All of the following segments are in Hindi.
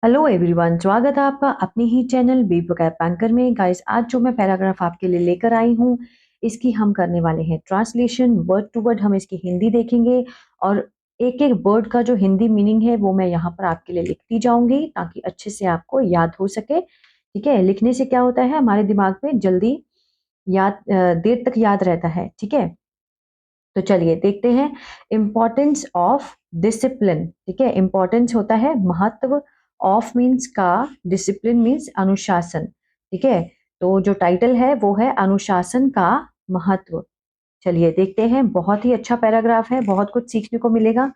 हेलो एवरीवन, स्वागत है आपका अपने ही चैनल बी वोकैब बैंकर में। गाइस, आज जो मैं पैराग्राफ आपके लिए लेकर आई हूँ, इसकी हम करने वाले हैं ट्रांसलेशन। वर्ड टू वर्ड हम इसकी हिंदी देखेंगे और एक एक वर्ड का जो हिंदी मीनिंग है वो मैं यहाँ पर आपके लिए लिखती जाऊंगी ताकि अच्छे से आपको याद हो सके। ठीक है, लिखने से क्या होता है, हमारे दिमाग में जल्दी देर तक याद रहता है। ठीक है, तो चलिए देखते हैं। Importance of discipline. ठीक है, इम्पोर्टेंस होता है महत्व, ऑफ मीन्स का, डिसिप्लिन मीन्स अनुशासन। ठीक है, तो जो टाइटल है वो है अनुशासन का महत्व। चलिए देखते हैं, बहुत ही अच्छा पैराग्राफ है, बहुत कुछ सीखने को मिलेगा।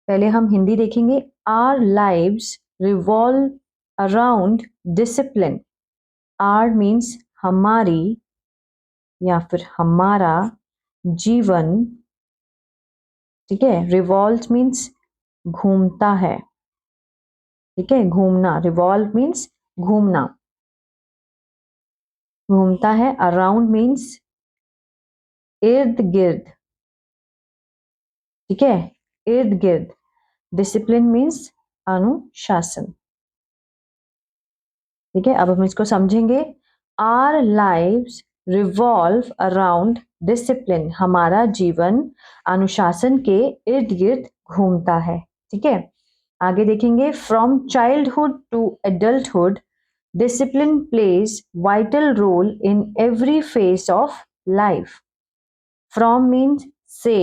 पहले हम हिंदी देखेंगे। Our lives revolve around discipline. Our means हमारी या फिर हमारा जीवन। ठीक है, रिवॉल्व मीन्स घूमता है। ठीक है, घूमना, रिवॉल्व मीन्स घूमना, घूमता है। अराउंड मीन्स इर्द गिर्द। ठीक है, इर्द गिर्द। डिसिप्लिन मीन्स अनुशासन। ठीक है, अब हम इसको समझेंगे। Are lives revolve around discipline. हमारा जीवन अनुशासन के इर्द गिर्द घूमता है। ठीक है, आगे देखेंगे। From childhood to adulthood discipline plays vital role in every phase of life. From means say,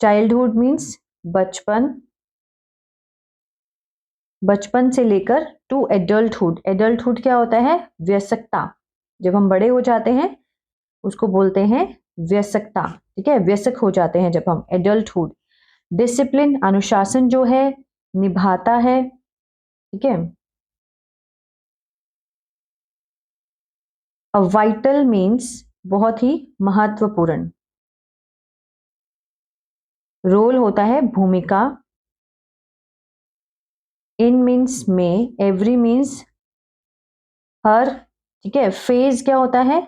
childhood means बचपन, बचपन से लेकर टू एडल्टहुड। एडल्टहुड क्या होता है, वयस्कता। जब हम बड़े हो जाते हैं उसको बोलते हैं वयस्कता। ठीक है, वयस्क हो जाते हैं जब हम, एडल्टहुड। डिसिप्लिन अनुशासन जो है निभाता है। ठीक है, अ वाइटल मीन्स बहुत ही महत्वपूर्ण। रोल होता है भूमिका। इन मीन्स में, एवरी मीन्स हर। ठीक है, फेज क्या होता है,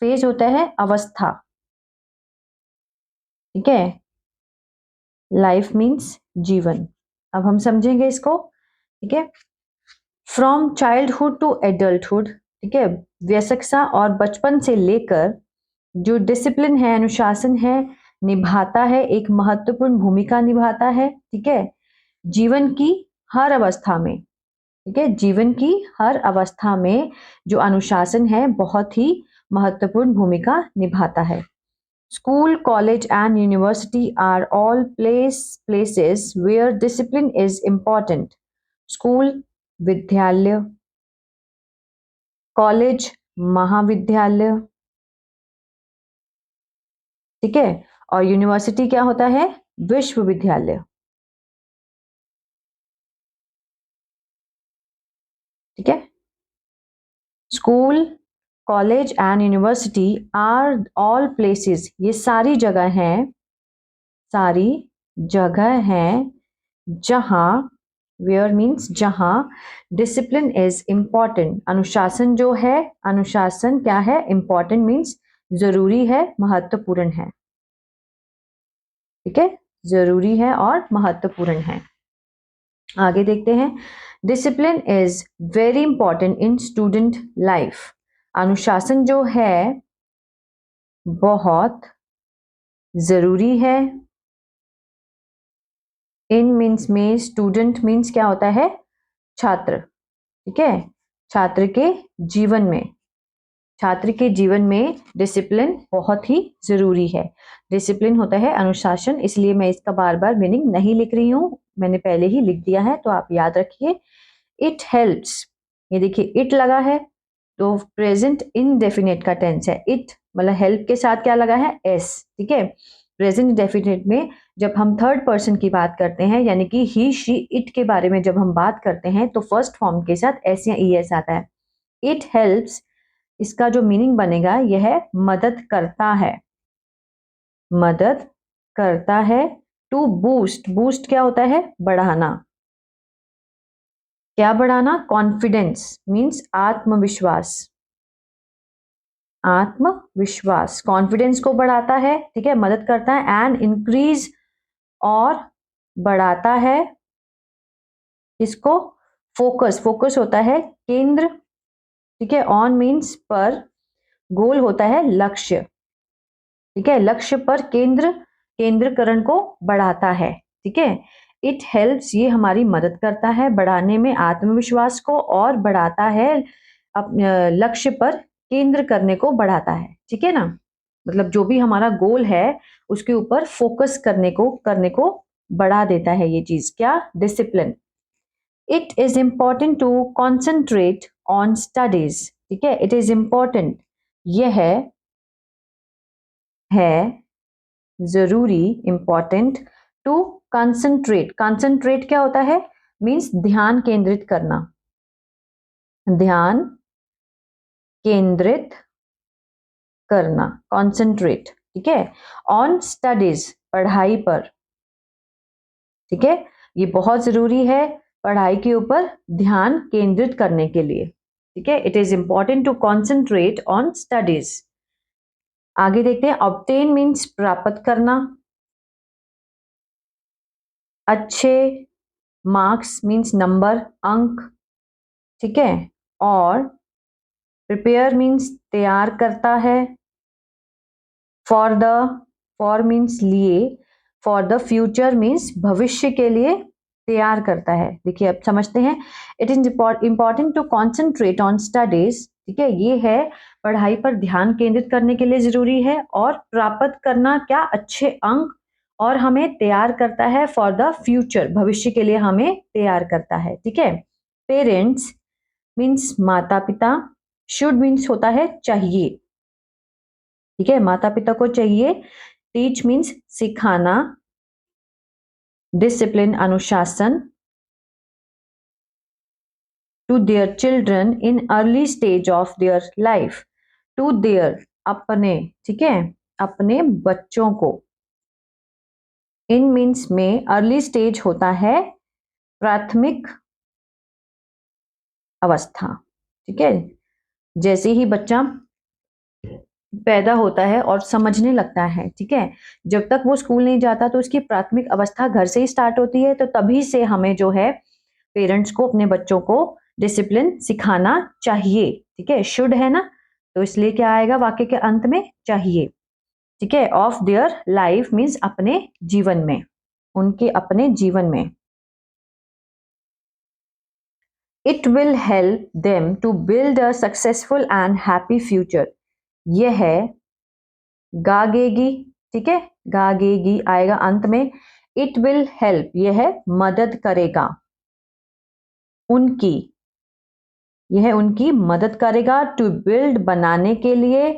फेज होता है अवस्था। ठीक है, लाइफ मीन्स जीवन। अब हम समझेंगे इसको। ठीक है, फ्रॉम चाइल्डहुड टू एडल्टहुड। ठीक है, वयस्कता और बचपन से लेकर जो डिसिप्लिन है, अनुशासन है, निभाता है, एक महत्वपूर्ण भूमिका निभाता है। ठीक है, जीवन की हर अवस्था में। ठीक है, जीवन की हर अवस्था में जो अनुशासन है बहुत ही महत्वपूर्ण भूमिका निभाता है। School, college and university are all places where discipline is important. School विद्यालय, कॉलेज महाविद्यालय। ठीक है, और यूनिवर्सिटी क्या होता है, विश्वविद्यालय। ठीक है, school, college and university are all places, ये सारी जगह हैं, सारी जगह हैं जहां, वेयर मीन्स जहां, डिसिप्लिन इज इम्पॉर्टेंट, अनुशासन जो है, अनुशासन क्या है, इम्पॉर्टेंट मीन्स जरूरी है, महत्वपूर्ण है। ठीक है, जरूरी है और महत्वपूर्ण है। आगे देखते हैं। Discipline is very important in student life. अनुशासन जो है बहुत जरूरी है। इन मीन्स में, स्टूडेंट मीन्स क्या होता है, छात्र। ठीक है, छात्र के जीवन में, छात्र के जीवन में डिसिप्लिन बहुत ही जरूरी है। डिसिप्लिन होता है अनुशासन, इसलिए मैं इसका बार बार मीनिंग नहीं लिख रही हूं, मैंने पहले ही लिख दिया है, तो आप याद रखिए। इट हेल्प्स, ये देखिए इट लगा है तो प्रेजेंट इनडेफिनेट का टेंस है। इट मतलब हेल्प के साथ क्या लगा है, एस। ठीक है, प्रेजेंट इंडेफिनेट में जब हम थर्ड पर्सन की बात करते हैं, यानी कि ही शी इट के बारे में जब हम बात करते हैं, तो फर्स्ट फॉर्म के साथ एस या ई एस आता है। इट हेल्प्स, इसका जो मीनिंग बनेगा यह है मदद करता है, मदद करता है। टू बूस्ट, बूस्ट क्या होता है, बढ़ाना। क्या बढ़ाना, कॉन्फिडेंस मीन्स आत्मविश्वास, आत्मविश्वास कॉन्फिडेंस को बढ़ाता है। ठीक है, मदद करता है। एंड इंक्रीज, और बढ़ाता है। किसको? फोकस, फोकस होता है केंद्र, ठीक है, ऑन मीन्स पर, गोल होता है लक्ष्य, ठीक है, लक्ष्य पर केंद्रकरण को बढ़ाता है, ठीक है। इट हेल्प्स, ये हमारी मदद करता है बढ़ाने में आत्मविश्वास को, और बढ़ाता है लक्ष्य पर केंद्र करने को बढ़ाता है, ठीक है ना। मतलब जो भी हमारा गोल है उसके ऊपर फोकस करने को बढ़ा देता है ये चीज, क्या? Discipline. It is important to concentrate on studies, ठीक है, इट इज इम्पॉर्टेंट, यह है जरूरी, इंपॉर्टेंट, टू कंसंट्रेट, कंसंट्रेट क्या होता है? मीन्स ध्यान केंद्रित करना, ध्यान केंद्रित करना, कंसंट्रेट, ठीक है, ऑन स्टडीज, पढ़ाई पर, ठीक है, ये बहुत जरूरी है पढ़ाई के ऊपर ध्यान केंद्रित करने के लिए, ठीक है। It is important to concentrate on studies. आगे देखते हैं, ऑब्टेन मीन्स प्राप्त करना, अच्छे मार्क्स मीन्स नंबर, अंक, ठीक है, और प्रिपेयर मीन्स तैयार करता है, फॉर द, फॉर मीन्स लिए, फॉर द फ्यूचर मीन्स भविष्य के लिए तैयार करता है। देखिए अब समझते हैं, it is important to concentrate on studies, ठीक है, ये है पढ़ाई पर ध्यान केंद्रित करने के लिए जरूरी है, और प्राप्त करना क्या? अच्छे अंक, और हमें तैयार करता है फॉर द फ्यूचर, भविष्य के लिए हमें तैयार करता है, ठीक है। पेरेंट्स मीन्स माता पिता, शुड मीन्स होता है चाहिए, ठीक है, माता पिता को चाहिए, टीच मीन्स सिखाना, डिसिप्लिन अनुशासन, to their children in early stage of their life, to their अपने, ठीक है, अपने बच्चों को, इन मीन्स में, अर्ली स्टेज होता है प्राथमिक अवस्था, ठीक है, जैसे ही बच्चा पैदा होता है और समझने लगता है, ठीक है, जब तक वो स्कूल नहीं जाता तो उसकी प्राथमिक अवस्था घर से ही स्टार्ट होती है, तो तभी से हमें जो है पेरेंट्स को अपने बच्चों को डिसिप्लिन सिखाना चाहिए, ठीक है, शुड है ना, तो इसलिए क्या आएगा वाक्य के अंत में? चाहिए, ठीक है, ऑफ देयर लाइफ मीन्स अपने जीवन में, उनके अपने जीवन में। It will help them to build a successful and happy future, यह है गागेगी, ठीक है, गागेगी आएगा अंत में, इट विल हेल्प, यह मदद करेगा, उनकी, यह उनकी मदद करेगा, टू बिल्ड बनाने के लिए,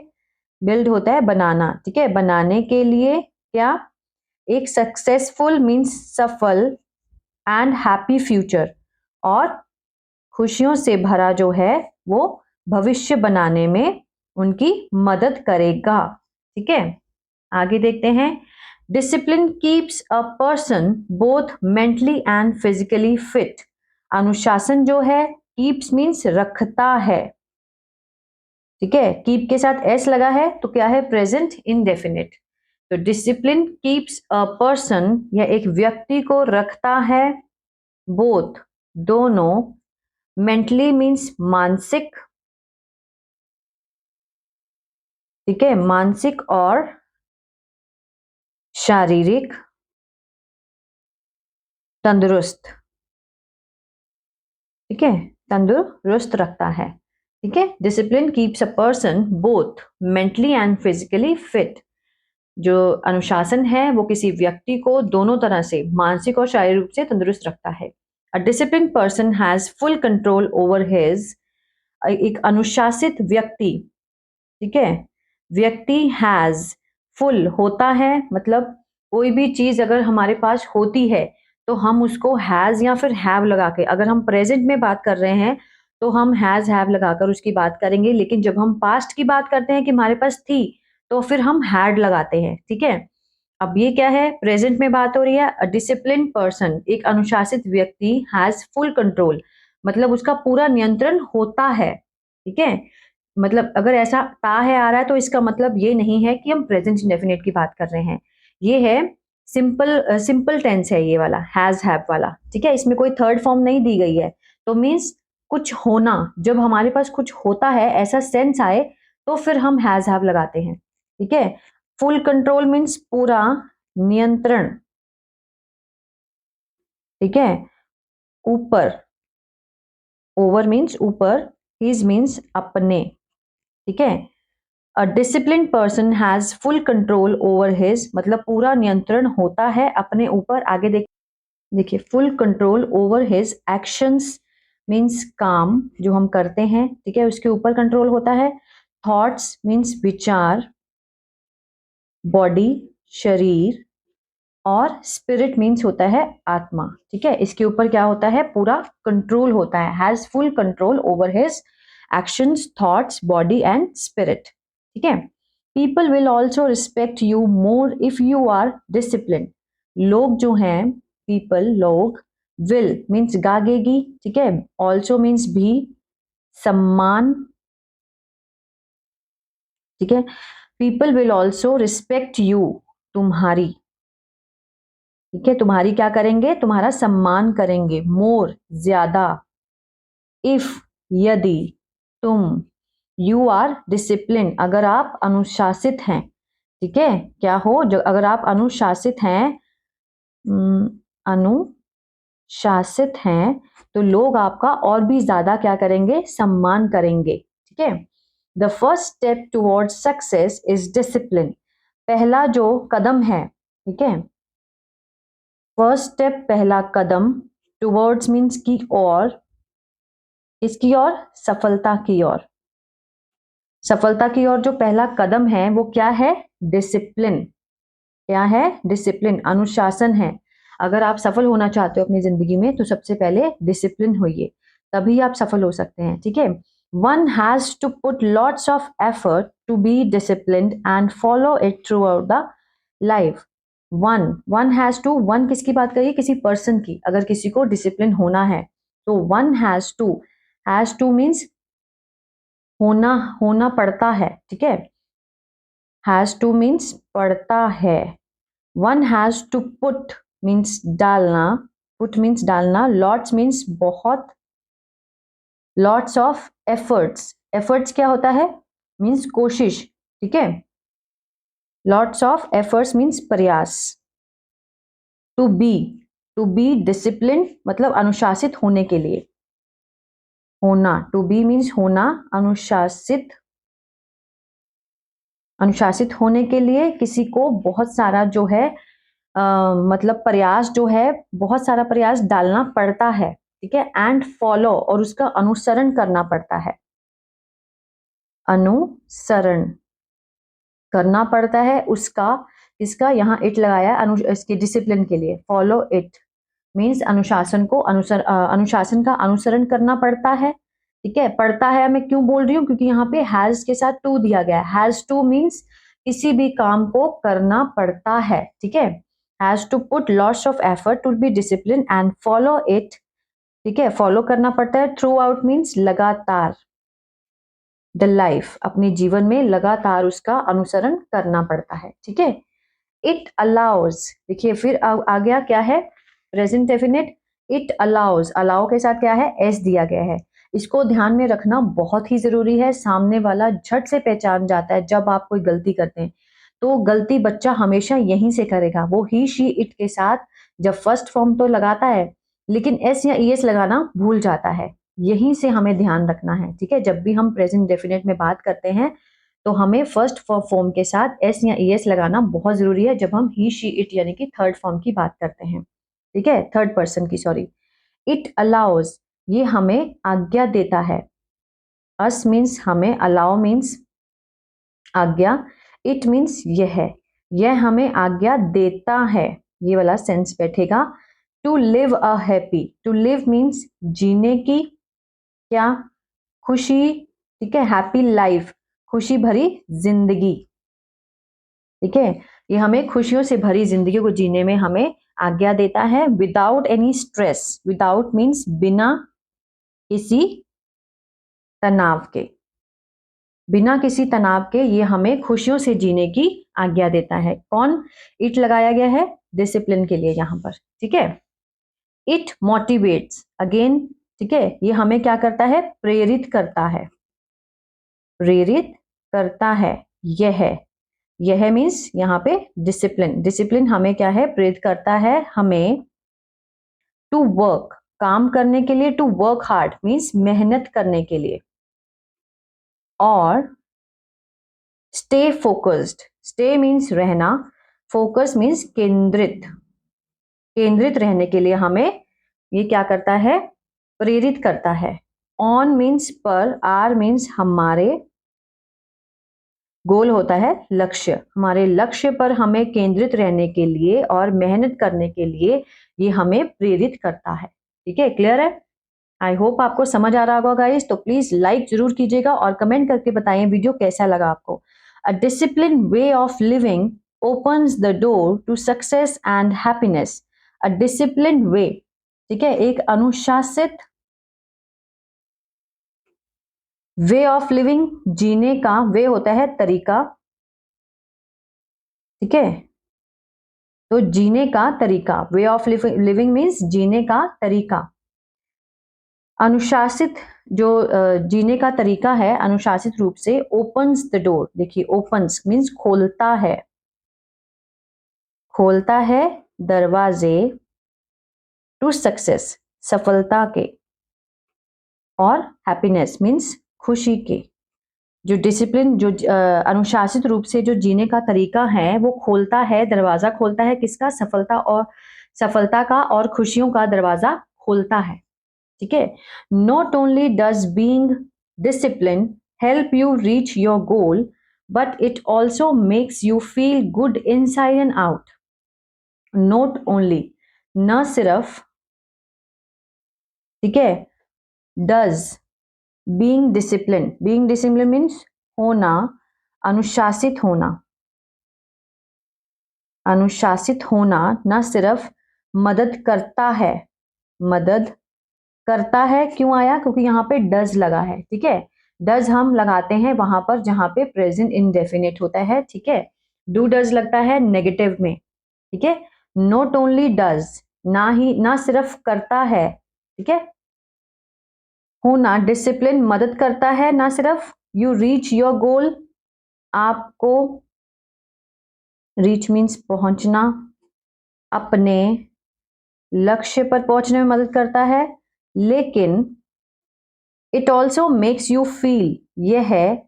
बिल्ड होता है बनाना, ठीक है, बनाने के लिए क्या? एक सक्सेसफुल मीन्स सफल, एंड हैप्पी फ्यूचर, और खुशियों से भरा जो है वो भविष्य बनाने में उनकी मदद करेगा, ठीक है। आगे देखते हैं, discipline keeps a person both mentally and physically fit, अनुशासन जो है कीप्स मीन्स रखता है, ठीक है, कीप के साथ एस लगा है तो क्या है? प्रेजेंट इंडेफिनिट, तो डिसिप्लिन कीप्स अ पर्सन, यह एक व्यक्ति को रखता है, बोथ दोनों, मेंटली मीन्स मानसिक, ठीक है, मानसिक और शारीरिक तंदुरुस्त, ठीक है, तंदुरुस्त रखता है, ठीक है। Discipline keeps a person both mentally and physically fit, जो अनुशासन है वो किसी व्यक्ति को दोनों तरह से मानसिक और शारीरिक रूप से तंदुरुस्त रखता है। A discipline person has full control over his, एक अनुशासित व्यक्ति, ठीक है, व्यक्ति हैज, फुल होता है, मतलब कोई भी चीज अगर हमारे पास होती है तो हम उसको हैज या फिर हैव लगा के, अगर हम प्रेजेंट में बात कर रहे हैं तो हम हैज हैव लगाकर उसकी बात करेंगे, लेकिन जब हम पास्ट की बात करते हैं कि हमारे पास थी तो फिर हम हैड लगाते हैं, ठीक है। अब ये क्या है? प्रेजेंट में बात हो रही है, अ डिसिप्लिन पर्सन, एक अनुशासित व्यक्ति, हैज फुल कंट्रोल, मतलब उसका पूरा नियंत्रण होता है, ठीक है। मतलब अगर ऐसा ता है आ रहा है तो इसका मतलब ये नहीं है कि हम प्रेजेंट इंडेफिनिट की बात कर रहे हैं, ये है सिंपल टेंस है ये वाला, हैज हैव वाला, ठीक है। इसमें कोई थर्ड फॉर्म नहीं दी गई है, तो मीन्स कुछ होना, जब हमारे पास कुछ होता है ऐसा सेंस आए तो फिर हम हैज हैव लगाते हैं, ठीक है। फुल कंट्रोल मीन्स पूरा नियंत्रण, ठीक है। ऊपर, ओवर मीन्स ऊपर, हिज मीन्स अपने, ठीक है। A discipline person has full control over his, मतलब पूरा नियंत्रण होता है अपने ऊपर। आगे देखिए, full control over his actions means काम जो हम करते हैं, ठीक है, उसके ऊपर कंट्रोल होता है। थॉट्स मीन्स विचार, बॉडी शरीर, और स्पिरिट मीन्स होता है आत्मा, ठीक है। इसके ऊपर क्या होता है, पूरा कंट्रोल होता है, has full control over his actions, thoughts, body and spirit, ठीक है। People will also respect you more if you are discipline. लोग जो हैं, पीपल लोग, विल मीन्स गागेगी, ठीक है, ऑल्सो मीन्स भी, सम्मान, ठीक है। People will also respect you, तुम्हारी, ठीक है, तुम्हारी क्या करेंगे, तुम्हारा सम्मान करेंगे, मोर ज्यादा, इफ यदि, तुम, यू आर डिसिप्लिन अगर आप अनुशासित हैं, ठीक है। क्या हो, जो अगर आप अनुशासित हैं, अनुशासित हैं, तो लोग आपका और भी ज्यादा क्या करेंगे, सम्मान करेंगे, ठीक है। The first step towards success is discipline. पहला जो कदम है, ठीक है, फर्स्ट स्टेप पहला कदम, टुवर्ड्स मीन्स की ओर, इसकी ओर, सफलता की ओर। सफलता की ओर जो पहला कदम है वो क्या है, डिसिप्लिन। क्या है, डिसिप्लिन, अनुशासन है। अगर आप सफल होना चाहते हो अपनी जिंदगी में तो सबसे पहले डिसिप्लिन होइए, तभी आप सफल हो सकते हैं, ठीक है। One has to put lots of effort to be disciplined and follow it throughout the life. One has to, one किसकी बात करिए, किसी पर्सन की, अगर किसी को डिसिप्लिन होना है तो वन हैज टू मीन्स होना, होना पड़ता है, ठीक है। हैज टू मीन्स पड़ता है। One has to put means डालना, पुट मीन्स डालना, लॉट्स मीन्स बहुत, लॉट्स ऑफ एफर्ट्स, एफर्ट्स क्या होता है, मीन्स कोशिश, ठीक है। लॉट्स ऑफ एफर्ट्स मीन्स प्रयास। To be, to be discipline मतलब अनुशासित होने के लिए, होना, टू बी मीन्स होना, अनुशासित, अनुशासित होने के लिए किसी को बहुत सारा जो है मतलब प्रयास जो है, बहुत सारा प्रयास डालना पड़ता है, ठीक है। एंड फॉलो, और उसका अनुसरण करना पड़ता है, अनुसरण करना पड़ता है उसका, इसका यहाँ इट लगाया इसकी डिसिप्लिन के लिए। फॉलो इट मीन्स अनुशासन को, अनुशासन का अनुसरण करना पड़ता है, ठीक है। पड़ता है मैं क्यों बोल रही हूँ, क्योंकि यहाँ पे हैज के साथ टू दिया गया है। हैज टू मीन्स किसी भी काम को करना पड़ता है, ठीक है। Has to put lots of effort to be discipline and follow it, ठीक है, फॉलो करना पड़ता है। थ्रू आउट मीन्स लगातार, द लाइफ अपने जीवन में लगातार उसका अनुसरण करना पड़ता है, ठीक है। इट अलाउज, देखिए फिर आ गया क्या है, present definite. It allows, allow के साथ क्या है, एस दिया गया है। इसको ध्यान में रखना बहुत ही जरूरी है, सामने वाला झट से पहचान जाता है जब आप कोई गलती करते हैं, तो गलती बच्चा हमेशा यहीं से करेगा। वो ही शी इट के साथ जब फर्स्ट फॉर्म तो लगाता है, लेकिन एस या ईएस लगाना भूल जाता है, यहीं से हमें ध्यान रखना है, ठीक है। जब भी हम प्रेजेंट डेफिनेट में बात करते हैं तो हमें फर्स्ट फॉर्म के साथ एस या ईएस लगाना बहुत जरूरी है जब हम ही शी इट यानी कि थर्ड फॉर्म की बात करते हैं, ठीक है, थर्ड पर्सन की, सॉरी। इट अलाउज, ये हमें आज्ञा देता है, अस मीन्स हमें, अलाउ मीन्स आज्ञा, इट मीन्स यह हमें आज्ञा देता है, ये वाला सेंस बैठेगा। To live a happy, to live means जीने की क्या, खुशी, ठीक है, हैप्पी लाइफ खुशी भरी जिंदगी, ठीक है। ये हमें खुशियों से भरी जिंदगी को जीने में हमें आज्ञा देता है। Without any stress, without means बिना किसी तनाव के, बिना किसी तनाव के ये हमें खुशियों से जीने की आज्ञा देता है। कौन, इट लगाया गया है, डिसिप्लिन के लिए यहाँ पर, ठीक है। इट मोटिवेट्स, अगेन, ठीक है, ये हमें क्या करता है, प्रेरित करता है, प्रेरित करता है। यह मीन्स यहाँ पे डिसिप्लिन, डिसिप्लिन हमें क्या है, प्रेरित करता है हमें टू वर्क, काम करने के लिए, टू वर्क हार्ड मीन्स मेहनत करने के लिए, और स्टे फोकस्ड, स्टे मीन्स रहना, फोकस मीन्स केंद्रित, केंद्रित रहने के लिए हमें ये क्या करता है, प्रेरित करता है। ऑन मीन्स पर, आर मीन्स हमारे, गोल होता है लक्ष्य, हमारे लक्ष्य पर हमें केंद्रित रहने के लिए और मेहनत करने के लिए ये हमें प्रेरित करता है, ठीक है, क्लियर है। आई होप आपको समझ आ रहा होगा गाइस, तो प्लीज लाइक जरूर कीजिएगा और कमेंट करके बताइए वीडियो कैसा लगा आपको। A discipline way of living opens the door to success and happiness. A discipline way, ठीक है, एक अनुशासित वे ऑफ लिविंग, जीने का, वे होता है तरीका, ठीक है, तो जीने का तरीका, वे ऑफ लिविंग मीन्स जीने का तरीका। अनुशासित जो जीने का तरीका है, अनुशासित रूप से, ओपन्स द डोर, देखिए ओपन्स मीन्स खोलता है, खोलता है दरवाजे, टू सक्सेस, सफलता के, और हैप्पीनेस मीन्स खुशी के। जो डिसिप्लिन, जो अनुशासित रूप से जो जीने का तरीका है, वो खोलता है, दरवाजा खोलता है किसका, सफलता, और सफलता का और खुशियों का दरवाजा खोलता है, ठीक है। Not only does being discipline help you reach your goal, but it also makes you feel good inside and out. Not only, न सिर्फ, ठीक है, डज, बीइंग डिसिप्लिन मीन्स होना, अनुशासित होना, अनुशासित होना न सिर्फ मदद करता है, मदद करता है, क्यों आया, क्योंकि यहाँ पे डज लगा है, ठीक है। डज हम लगाते हैं वहां पर जहां पे प्रेजेंट इंडेफिनिट होता है, ठीक है। डू डज लगता है नेगेटिव में, ठीक है। नॉट ओनली डज, ना ही, ना सिर्फ करता है, ठीक है, होना, डिसिप्लिन मदद करता है, ना सिर्फ, यू रीच योर गोल, आपको, रीच मीन्स पहुंचना, अपने लक्ष्य पर पहुंचने में मदद करता है, लेकिन it also makes you feel, यह है,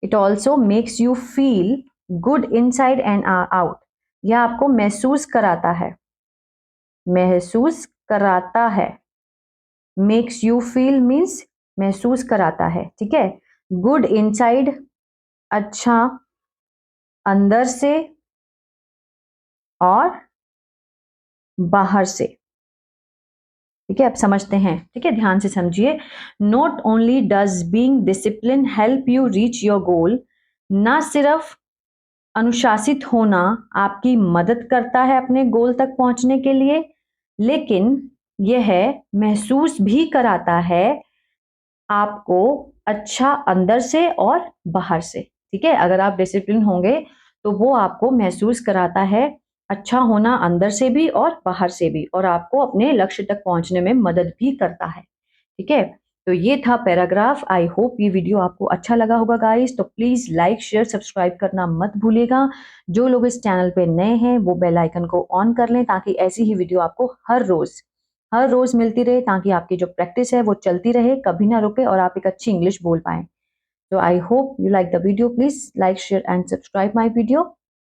it also makes you feel good inside and out, यह आपको महसूस कराता है, महसूस कराता है, मेक्स यू फील मीन्स महसूस कराता है, ठीक है। गुड इनसाइड, अच्छा अंदर से और बाहर से, ठीक है, अब समझते हैं, ठीक है, ध्यान से समझिए। Not only does being discipline help you reach your goal, ना सिर्फ अनुशासित होना आपकी मदद करता है अपने गोल तक पहुंचने के लिए, लेकिन यह महसूस भी कराता है आपको अच्छा अंदर से और बाहर से, ठीक है। अगर आप डिसिप्लिन होंगे तो वो आपको महसूस कराता है अच्छा होना अंदर से भी और बाहर से भी, और आपको अपने लक्ष्य तक पहुंचने में मदद भी करता है, ठीक है। तो ये था पैराग्राफ। आई होप ये वीडियो आपको अच्छा लगा होगा गाइस, तो प्लीज लाइक शेयर सब्सक्राइब करना मत भूलिएगा। जो लोग इस चैनल पे नए हैं वो बेल आइकन को ऑन कर लें, ताकि ऐसी ही वीडियो आपको हर रोज मिलती रहे, ताकि आपकी जो प्रैक्टिस है वो चलती रहे, कभी ना रुके, और आप एक अच्छी इंग्लिश बोल पाएं। So I hope you like the video. Please like, share and subscribe my video.